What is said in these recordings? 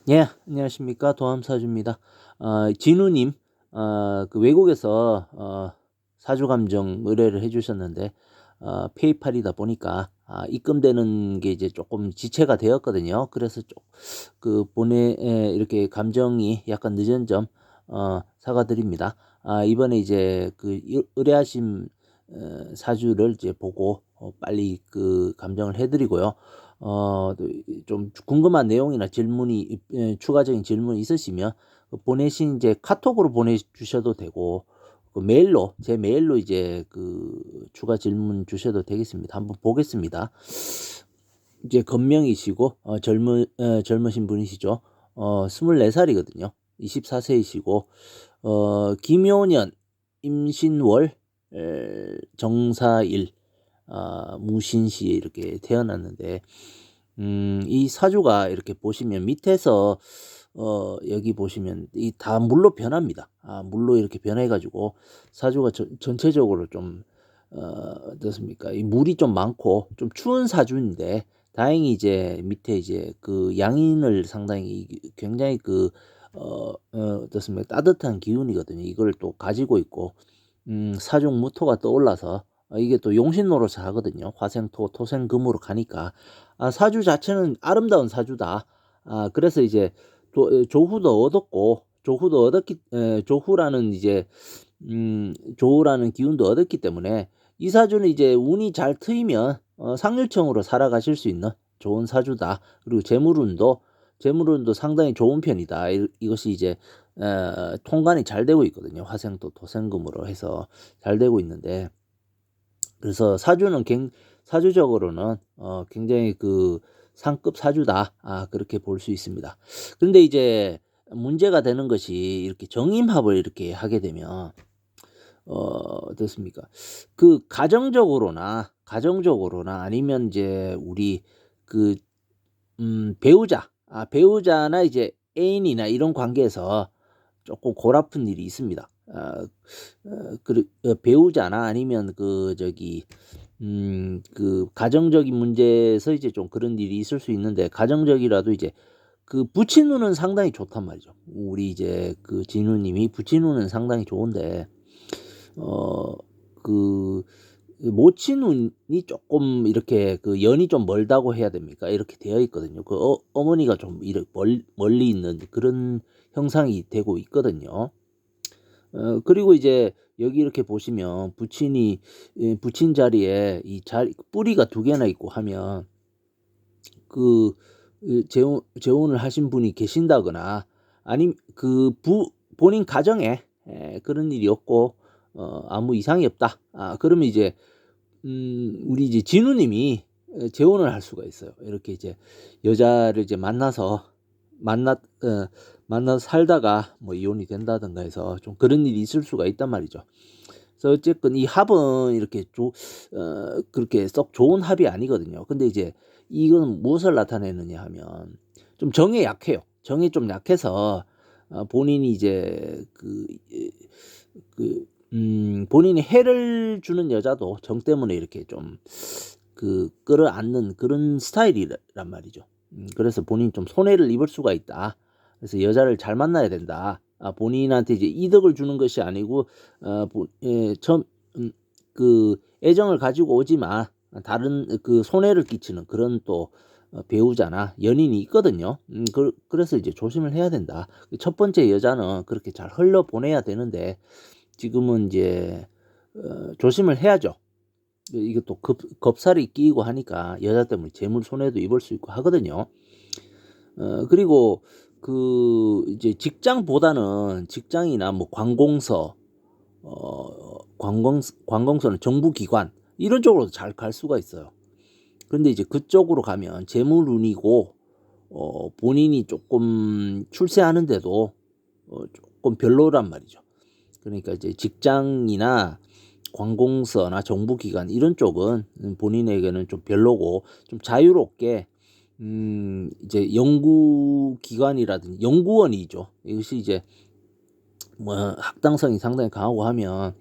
예, 안녕하십니까. 도함사주입니다. 진우님, 그 외국에서, 사주 감정 의뢰를 해주셨는데, 페이팔이다 보니까, 입금되는 게 이제 조금 지체가 되었거든요. 그래서 이렇게 감정이 약간 늦은 점, 사과드립니다. 이번에 이제 의뢰하신, 사주를 이제 보고, 빨리 그 감정을 해드리고요. 좀 궁금한 내용이나 질문이 추가적인 질문이 있으시면 보내신 이제 카톡으로 보내주셔도 되고 메일로 제 메일로 이제 추가 질문 주셔도 되겠습니다. 한번 보겠습니다. 이제 건명이시고 젊으신 분이시죠. 24살이거든요. 24세이시고 김효년 임신월 정사일 무신시에 이렇게 태어났는데 이 사주가 이렇게 보시면 밑에서 여기 보시면 이 다 물로 변합니다. 물로 이렇게 변해가지고 사주가 전체적으로 좀 어떻습니까? 이 물이 좀 많고 좀 추운 사주인데 다행히 이제 밑에 이제 그 양인을 상당히 굉장히 어떻습니까? 따뜻한 기운이거든요. 이걸 또 가지고 있고 사중 무토가 떠올라서 이게 또 용신 노릇을 하거든요. 화생토, 토생금으로 가니까 사주 자체는 아름다운 사주다. 그래서 이제 조후도 얻었고 조후라는 이제 조후라는 기운도 얻었기 때문에 이 사주는 이제 운이 잘 트이면 상류층으로 살아가실 수 있는 좋은 사주다. 그리고 재물운도 상당히 좋은 편이다. 이것이 이제 통관이 잘 되고 있거든요. 화생토, 토생금으로 해서 잘 되고 있는데 그래서 사주적으로는 굉장히 상급 사주다. 그렇게 볼 수 있습니다. 근데 이제 문제가 되는 것이 이렇게 정임합을 이렇게 하게 되면 어떻습니까? 가정적으로나 아니면 이제 우리 그 배우자나 이제 애인이나 이런 관계에서 조금 골아픈 일이 있습니다. 배우자나 아니면 가정적인 문제에서 이제 좀 그런 일이 있을 수 있는데 가정적이라도 이제 부친운은 상당히 좋단 말이죠. 우리 이제 진우님이 부친운은 상당히 좋은데 어 그 모친운이 조금 이렇게 연이 좀 멀다고 해야 됩니까? 이렇게 되어 있거든요. 어머니가 좀 이렇게 멀리 있는 그런 형상이 되고 있거든요. 그리고 이제 여기 이렇게 보시면 부친 자리에 뿌리가 두 개나 있고 하면 그 재혼을 하신 분이 계신다거나 아니면 본인 가정에 그런 일이 없고 아무 이상이 없다. 그러면 이제 우리 이제 진우님이 재혼을 할 수가 있어요. 이렇게 이제 여자를 이제 만나 어, 만나서 살다가 뭐 이혼이 된다든가 해서 좀 그런 일이 있을 수가 있단 말이죠. 그래서 어쨌건 이 합은 이렇게 그렇게 썩 좋은 합이 아니거든요. 근데 이제 이건 무엇을 나타내느냐 하면 좀 정에 약해요. 정이 좀 약해서 본인이 이제 본인이 해를 주는 여자도 정 때문에 이렇게 좀 끌어안는 그런 스타일이란 말이죠. 그래서 본인이 좀 손해를 입을 수가 있다. 그래서 여자를 잘 만나야 된다. 본인한테 이제 이득을 주는 것이 아니고 처음 애정을 가지고 오지만 다른 손해를 끼치는 그런 또 배우자나 연인이 있거든요. 그래서 이제 조심을 해야 된다. 첫 번째 여자는 그렇게 잘 흘러 보내야 되는데 지금은 이제 조심을 해야죠. 이것도 겁살이 끼고 하니까 여자 때문에 재물 손해도 입을 수 있고 하거든요. 그리고 이제 직장이나 뭐 관공서는 정부기관 이런 쪽으로도 잘 갈 수가 있어요. 그런데 이제 그쪽으로 가면 재물운이고 본인이 조금 출세하는데도 조금 별로란 말이죠. 그러니까 이제 직장이나 관공서나 정부기관 이런 쪽은 본인에게는 좀 별로고 좀 자유롭게 이제 연구기관이라든지 연구원이죠. 이것이 이제 뭐 학당성이 상당히 강하고 하면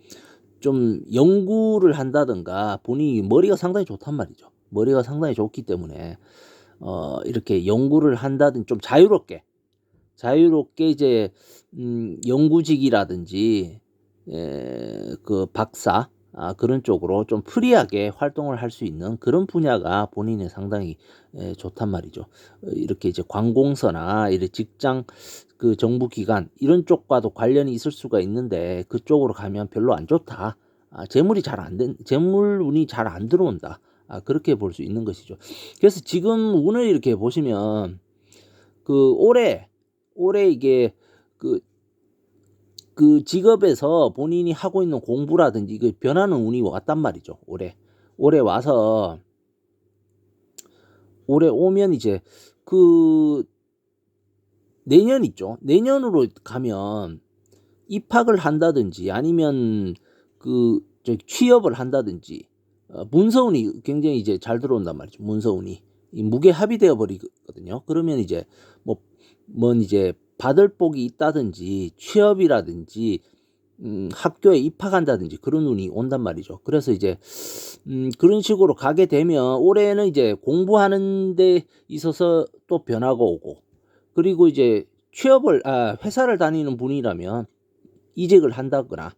좀 연구를 한다든가 본인이 머리가 상당히 좋단 말이죠. 머리가 상당히 좋기 때문에 이렇게 연구를 한다든 좀 자유롭게 자유롭게 이제 연구직이라든지 그 박사 그런 쪽으로 좀 프리하게 활동을 할 수 있는 그런 분야가 본인의 상당히 좋단 말이죠. 이렇게 이제 관공서나 이런 직장 그 정부 기관 이런 쪽과도 관련이 있을 수가 있는데 그쪽으로 가면 별로 안 좋다. 재물 운이 잘 안 들어온다. 그렇게 볼 수 있는 것이죠. 그래서 지금 운을 이렇게 보시면 그 올해 이게 그 직업에서 본인이 하고 있는 공부라든지 그 변하는 운이 왔단 말이죠. 올해 와서 올해 오면 이제 그 내년 있죠. 내년으로 가면 입학을 한다든지 아니면 취업을 한다든지 문서운이 굉장히 이제 잘 들어온단 말이죠. 문서운이 이 무게합이 되어 버리거든요. 그러면 이제 뭔 이제 받을 복이 있다든지 취업이라든지 학교에 입학한다든지 그런 운이 온단 말이죠. 그래서 이제 그런 식으로 가게 되면 올해는 이제 공부하는 데 있어서 또 변화가 오고 그리고 이제 회사를 다니는 분이라면 이직을 한다거나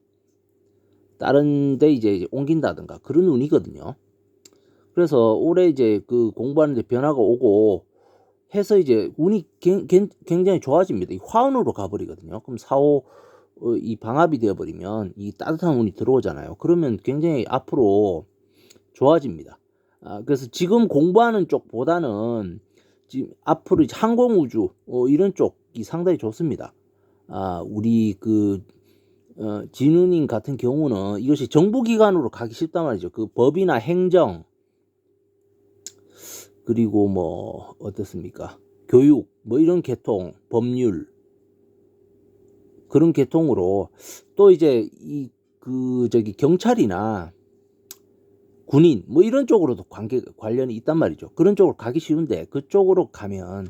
다른 데 이제 옮긴다든가 그런 운이거든요. 그래서 올해 이제 그 공부하는 데 변화가 오고 해서 이제 운이 굉장히 좋아집니다. 이 화운으로 가버리거든요. 그럼 4, 5 이 방합이 되어버리면 이 따뜻한 운이 들어오잖아요. 그러면 굉장히 앞으로 좋아집니다. 그래서 지금 공부하는 쪽보다는 지금 앞으로 이제 항공우주 이런 쪽이 상당히 좋습니다. 우리 진우님 같은 경우는 이것이 정부기관으로 가기 쉽단 말이죠. 그 법이나 행정 그리고 뭐 어떻습니까? 교육 뭐 이런 계통, 법률 그런 계통으로 또 이제 경찰이나 군인 뭐 이런 쪽으로도 관련이 있단 말이죠. 그런 쪽으로 가기 쉬운데 그쪽으로 가면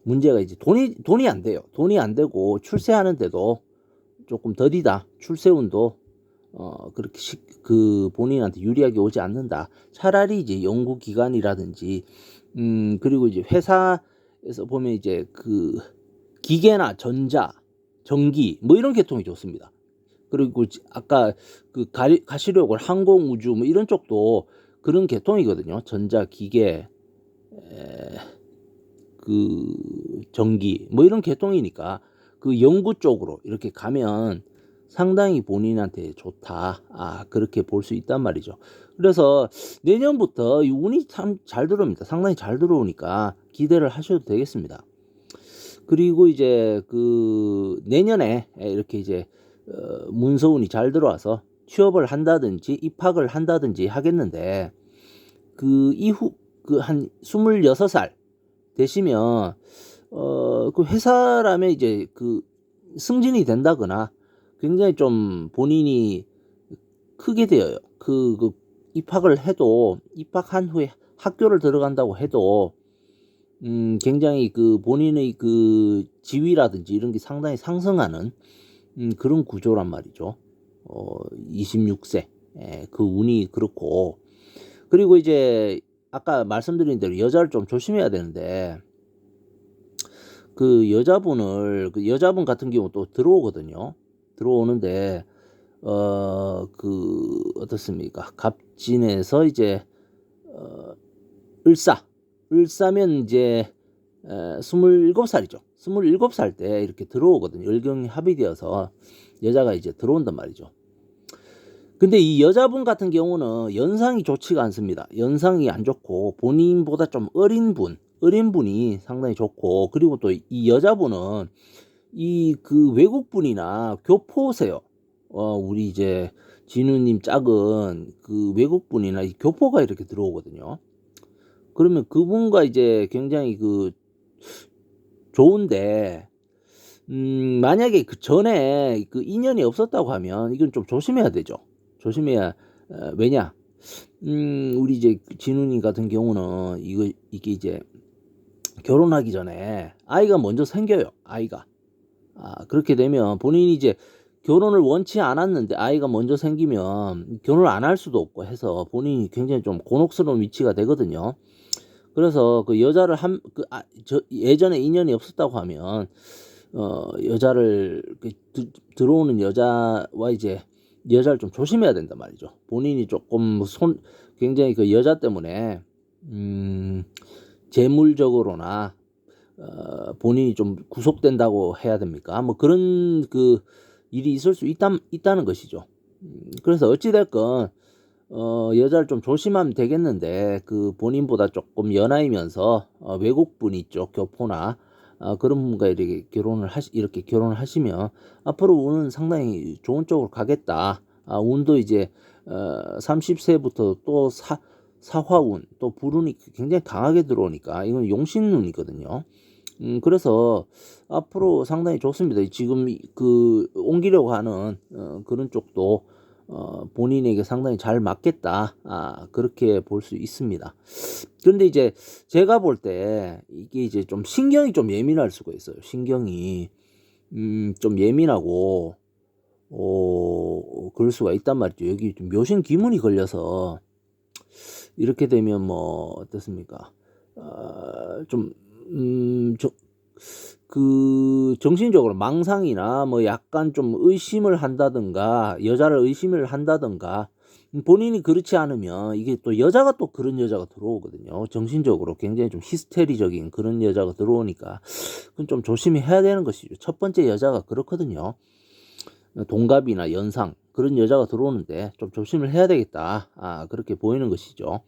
문제가 이제 돈이 안 돼요. 돈이 안 되고 출세하는데도 조금 더디다. 출세운도 그렇게 본인한테 유리하게 오지 않는다. 차라리 이제 연구기관이라든지 그리고 이제 회사에서 보면 이제 그 기계나 전자, 전기 뭐 이런 계통이 좋습니다. 그리고 아까 그 가시력을 항공우주 뭐 이런 쪽도 그런 계통이거든요. 전자, 기계, 그 전기 뭐 이런 계통이니까 그 연구 쪽으로 이렇게 가면 상당히 본인한테 좋다. 그렇게 볼 수 있단 말이죠. 그래서 내년부터 이 운이 참 잘 들어옵니다. 상당히 잘 들어오니까 기대를 하셔도 되겠습니다. 그리고 이제 그 내년에 이렇게 이제 문서운이 잘 들어와서 취업을 한다든지 입학을 한다든지 하겠는데 그 이후 그 한 26살 되시면 그 회사라면 이제 그 승진이 된다거나 굉장히 좀 본인이 크게 되어요. 입학을 해도 입학한 후에 학교를 들어간다고 해도 굉장히 그 본인의 그 지위라든지 이런 게 상당히 상승하는 그런 구조란 말이죠. 26세 그 운이 그렇고 그리고 이제 아까 말씀드린 대로 여자를 좀 조심해야 되는데 그 여자분 같은 경우 또 들어오거든요. 들어오는데 어떻습니까? 갑진에서 이제 을사면 이제 27살이죠. 27살 때 이렇게 들어오거든요. 을경이 합의되어서 여자가 이제 들어온단 말이죠. 근데 이 여자분 같은 경우는 연상이 좋지가 않습니다. 연상이 안 좋고 본인보다 좀 어린 분이 상당히 좋고 그리고 또 이 여자분은 외국분이나 교포세요. 우리 이제 진우님 짝은 그 외국분이나 이 교포가 이렇게 들어오거든요. 그러면 그분과 이제 굉장히 좋은데 만약에 그 전에 그 인연이 없었다고 하면 이건 좀 조심해야 되죠. 왜냐? 우리 이제 진우님 같은 경우는 이게 이제 결혼하기 전에 아이가 먼저 생겨요. 그렇게 되면 본인이 이제 결혼을 원치 않았는데 아이가 먼저 생기면 결혼을 안 할 수도 없고 해서 본인이 굉장히 좀 곤혹스러운 위치가 되거든요. 그래서 그 여자를 예전에 인연이 없었다고 하면 여자를 들어오는 여자와 이제 여자를 좀 조심해야 된단 말이죠. 본인이 조금 굉장히 그 여자 때문에 재물적으로나 본인이 좀 구속된다고 해야 됩니까? 뭐 그런 그 일이 있을 수 있다는 것이죠. 그래서 어찌됐건 여자를 좀 조심하면 되겠는데 그 본인보다 조금 연하이면서 외국분 있죠. 교포나 그런 분과 이렇게 결혼을 하시면 앞으로 운은 상당히 좋은 쪽으로 가겠다. 운도 이제 30세부터 또 사화운 또 불운이 굉장히 강하게 들어오니까 이건 용신운이거든요. 그래서 앞으로 상당히 좋습니다. 지금 그 옮기려고 하는 그런 쪽도 본인에게 상당히 잘 맞겠다. 그렇게 볼 수 있습니다. 그런데 이제 제가 볼 때 이게 이제 좀 신경이 좀 예민할 수가 있어요. 신경이 좀 예민하고 그럴 수가 있단 말이죠. 여기 좀 묘신 기문이 걸려서 이렇게 되면 뭐 어떻습니까? 그 정신적으로 망상이나 뭐 약간 좀 의심을 한다든가 여자를 의심을 한다든가 본인이 그렇지 않으면 이게 또 여자가 또 그런 여자가 들어오거든요. 정신적으로 굉장히 좀 히스테리적인 그런 여자가 들어오니까 그건 좀 조심해야 되는 것이죠. 첫 번째 여자가 그렇거든요. 동갑이나 연상 그런 여자가 들어오는데 좀 조심을 해야 되겠다. 그렇게 보이는 것이죠.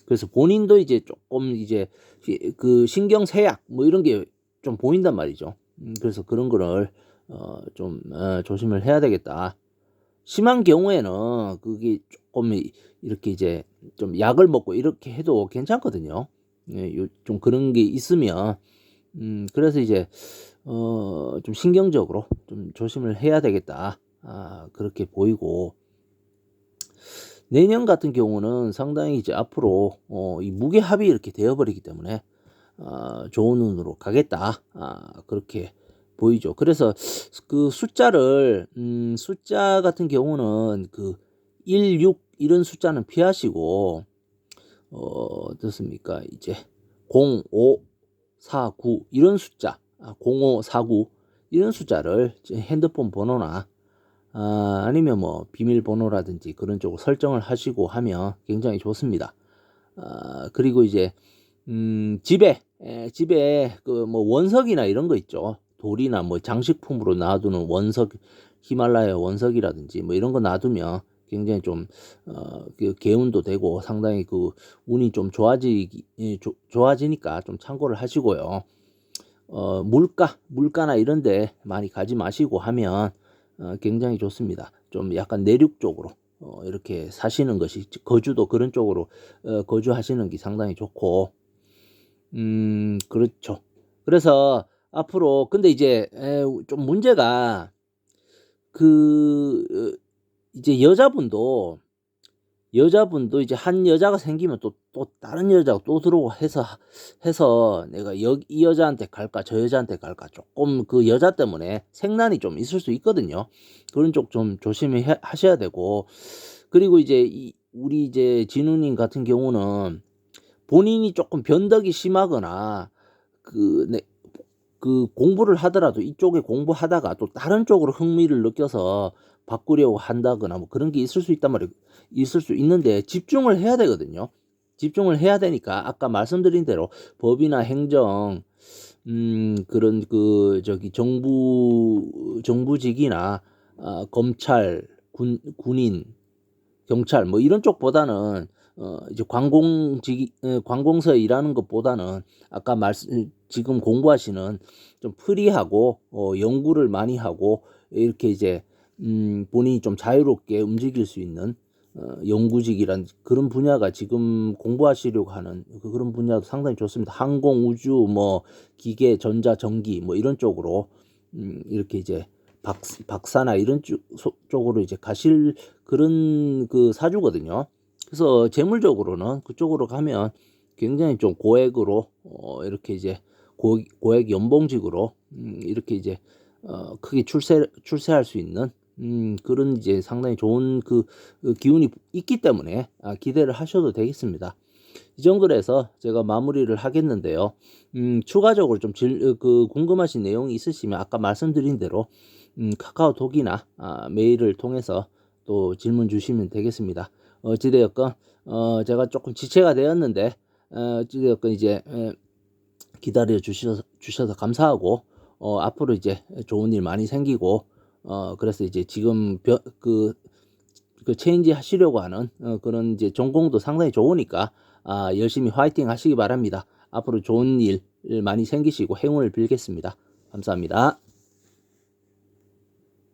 그래서 본인도 이제 조금 이제 그 신경쇠약 뭐 이런 게 좀 보인단 말이죠. 그래서 그런 거를 좀 조심을 해야 되겠다. 심한 경우에는 그게 조금 이렇게 이제 좀 약을 먹고 이렇게 해도 괜찮거든요. 좀 그런 게 있으면 그래서 이제 좀 신경적으로 좀 조심을 해야 되겠다. 그렇게 보이고 내년 같은 경우는 상당히 이제 앞으로 이 무게합이 이렇게 되어버리기 때문에 좋은 운으로 가겠다. 그렇게 보이죠. 그래서 그 숫자 같은 경우는 그 1, 6 이런 숫자는 피하시고 어떻습니까? 이제 0, 5, 4, 9 이런 숫자, 0, 5, 4, 9 이런 숫자를 핸드폰 번호나 아니면 뭐 비밀번호라든지 그런 쪽으로 설정을 하시고 하면 굉장히 좋습니다. 그리고 이제 집에 그 뭐 원석이나 이런 거 있죠. 돌이나 뭐 장식품으로 놔두는 원석, 히말라야 원석이라든지 뭐 이런 거 놔두면 굉장히 좀 그 개운도 되고 상당히 그 운이 좀 좋아지니까 좀 참고를 하시고요. 물가나 이런 데 많이 가지 마시고 하면 굉장히 좋습니다. 좀 약간 내륙 쪽으로 이렇게 사시는 것이 거주도 그런 쪽으로 거주하시는 게 상당히 좋고 그렇죠. 그래서 앞으로 근데 이제 좀 문제가 그 이제 여자분도 이제 한 여자가 생기면 또 다른 여자가 또 들어오고 해서 내가 이 여자한테 갈까 저 여자한테 갈까 조금 그 여자 때문에 생란이 좀 있을 수 있거든요. 그런 쪽 좀 조심히 하셔야 되고 그리고 이제 우리 이제 진우님 같은 경우는 본인이 조금 변덕이 심하거나 그 공부를 하더라도 이쪽에 공부하다가 또 다른 쪽으로 흥미를 느껴서 바꾸려고 한다거나 뭐 그런 게 있을 수 있단 말이에요. 있을 수 있는데 집중을 해야 되거든요. 집중을 해야 되니까 아까 말씀드린 대로 법이나 행정 그런 그 저기 정부직이나 검찰, 군인, 경찰 뭐 이런 쪽보다는 이제 관공서에 일하는 것보다는 아까 지금 공부하시는 좀 프리하고 연구를 많이 하고 이렇게 이제 본인이 좀 자유롭게 움직일 수 있는 연구직이란 그런 분야가 지금 공부하시려고 하는 그런 분야도 상당히 좋습니다. 항공, 우주, 뭐 기계, 전자, 전기 뭐 이런 쪽으로 이렇게 이제 박사나 이런 쪽으로 이제 가실 그런 그 사주거든요. 그래서 재물적으로는 그쪽으로 가면 굉장히 좀 고액으로 이렇게 이제 고액 연봉직으로 이렇게 이제 크게 출세할 수 있는 그런 이제 상당히 좋은 그 기운이 있기 때문에 기대를 하셔도 되겠습니다. 이 정도로 해서 제가 마무리를 하겠는데요. 추가적으로 좀 궁금하신 내용이 있으시면 아까 말씀드린 대로 카카오톡이나 메일을 통해서 또 질문 주시면 되겠습니다. 어찌되었건 제가 조금 지체가 되었는데 어찌되었건 이제 기다려 주셔서 감사하고 앞으로 이제 좋은 일 많이 생기고 그래서 이제 지금 그 체인지 하시려고 하는 그런 이제 전공도 상당히 좋으니까 열심히 화이팅 하시기 바랍니다. 앞으로 좋은 일 많이 생기시고 행운을 빌겠습니다. 감사합니다.